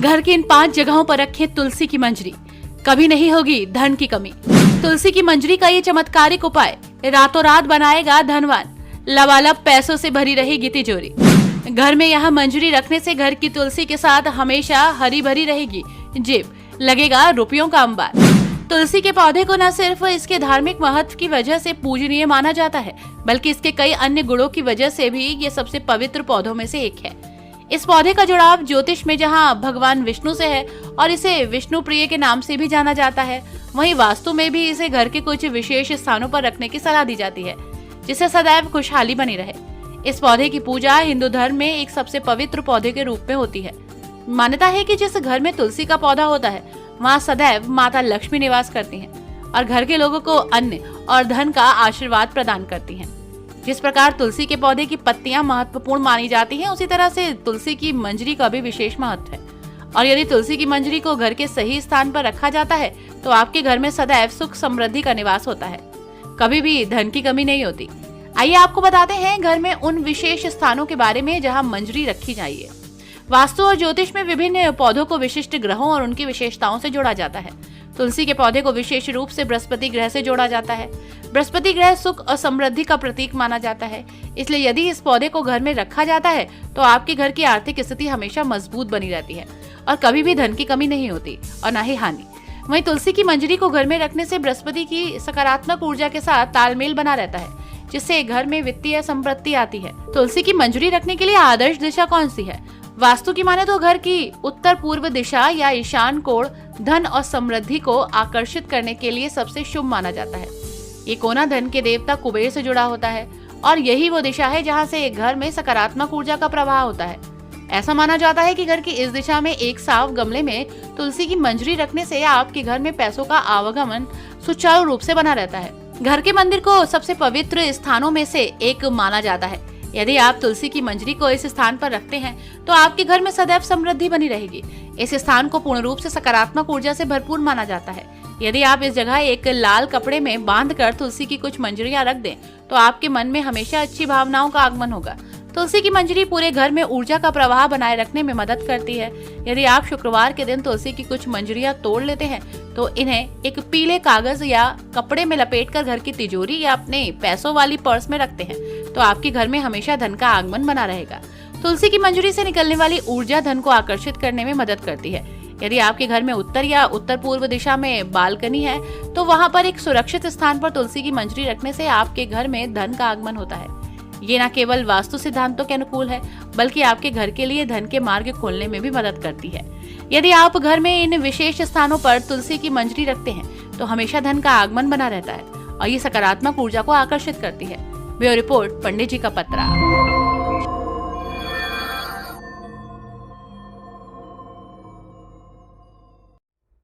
घर की इन 5 जगहों पर रखें तुलसी की मंजरी, कभी नहीं होगी धन की कमी। तुलसी की मंजरी का ये चमत्कारिक उपाय रातों रात बनाएगा धनवान, लबालब पैसों से भरी रहेगी तिजोरी। घर में यह मंजरी रखने से घर की तुलसी के साथ हमेशा हरी भरी रहेगी जेब, लगेगा रुपयों का अंबार। तुलसी के पौधे को न सिर्फ इसके धार्मिक महत्व की वजह से पूजनीय माना जाता है, बल्कि इसके कई अन्य गुणों की वजह से भी ये सबसे पवित्र पौधों में से एक है। इस पौधे का जुड़ाव ज्योतिष में जहां भगवान विष्णु से है और इसे विष्णु प्रिय के नाम से भी जाना जाता है, वहीं वास्तु में भी इसे घर के कुछ विशेष स्थानों पर रखने की सलाह दी जाती है, जिससे सदैव खुशहाली बनी रहे। इस पौधे की पूजा हिंदू धर्म में एक सबसे पवित्र पौधे के रूप में होती है। मान्यता है कि जिस घर में तुलसी का पौधा होता है, वहाँ सदैव माता लक्ष्मी निवास करती हैं और घर के लोगों को अन्न और धन का आशीर्वाद प्रदान करती हैं। जिस प्रकार तुलसी के पौधे की पत्तियां महत्वपूर्ण मानी जाती हैं, उसी तरह से तुलसी की मंजरी का भी विशेष महत्व है। और यदि तुलसी की मंजरी को घर के सही स्थान पर रखा जाता है, तो आपके घर में सदैव सुख समृद्धि का निवास होता है, कभी भी धन की कमी नहीं होती। आइए आपको बताते हैं घर में उन विशेष स्थानों के बारे में जहाँ मंजरी रखी जाइए। वास्तु और ज्योतिष में विभिन्न पौधों को विशिष्ट ग्रहों और उनकी विशेषताओं से जोड़ा जाता है। तुलसी के पौधे को विशेष रूप से बृहस्पति ग्रह से जोड़ा जाता है। बृहस्पति ग्रह सुख और समृद्धि का प्रतीक माना जाता है, इसलिए यदि इस पौधे को घर में रखा जाता है तो आपके घर की आर्थिक स्थिति हमेशा मजबूत बनी रहती है और कभी भी धन की कमी नहीं होती और न ही हानि। वहीं तुलसी की मंजरी को घर में रखने से बृहस्पति की सकारात्मक ऊर्जा के साथ तालमेल बना रहता है, जिससे घर में वित्तीय समृद्धि आती है। तुलसी की मंजरी रखने के लिए आदर्श दिशा कौन सी है? वास्तु की माने तो घर की उत्तर पूर्व दिशा या ईशान कोण धन और समृद्धि को आकर्षित करने के लिए सबसे शुभ माना जाता है। ये कोना धन के देवता कुबेर से जुड़ा होता है और यही वो दिशा है जहाँ से घर में सकारात्मक ऊर्जा का प्रवाह होता है। ऐसा माना जाता है कि घर की इस दिशा में एक साफ गमले में तुलसी की मंजरी रखने से आपके घर में पैसों का आवागमन सुचारू रूप से बना रहता है। घर के मंदिर को सबसे पवित्र स्थानों में से एक माना जाता है। यदि आप तुलसी की मंजरी को इस स्थान पर रखते हैं तो आपके घर में सदैव समृद्धि बनी रहेगी। इस स्थान को पूर्ण रूप से सकारात्मक ऊर्जा से भरपूर माना जाता है। यदि आप इस जगह एक लाल कपड़े में बांधकर तुलसी की कुछ मंजरियां रख दें तो आपके मन में हमेशा अच्छी भावनाओं का आगमन होगा। तुलसी की मंजरी पूरे घर में ऊर्जा का प्रवाह बनाए रखने में मदद करती है। यदि आप शुक्रवार के दिन तुलसी की कुछ मंजरियां तोड़ लेते हैं तो इन्हें एक पीले कागज या कपड़े में लपेटकर घर की तिजोरी या अपने पैसों वाली पर्स में रखते हैं तो आपके घर में हमेशा धन का आगमन बना रहेगा। तुलसी की मंजरी से निकलने वाली ऊर्जा धन को आकर्षित करने में मदद करती है। यदि आपके घर में उत्तर या उत्तर पूर्व दिशा में बालकनी है तो वहां पर एक सुरक्षित स्थान पर तुलसी की मंजरी रखने से आपके घर में धन का आगमन होता है। ये न केवल वास्तु सिद्धांतों के अनुकूल है, बल्कि आपके घर के लिए धन के मार्ग खोलने में भी मदद करती है। यदि आप घर में इन विशेष स्थानों पर तुलसी की मंजरी रखते हैं तो हमेशा धन का आगमन बना रहता है और ये सकारात्मक ऊर्जा को आकर्षित करती है। ब्यूरो रिपोर्ट, पंडित जी का पत्रा।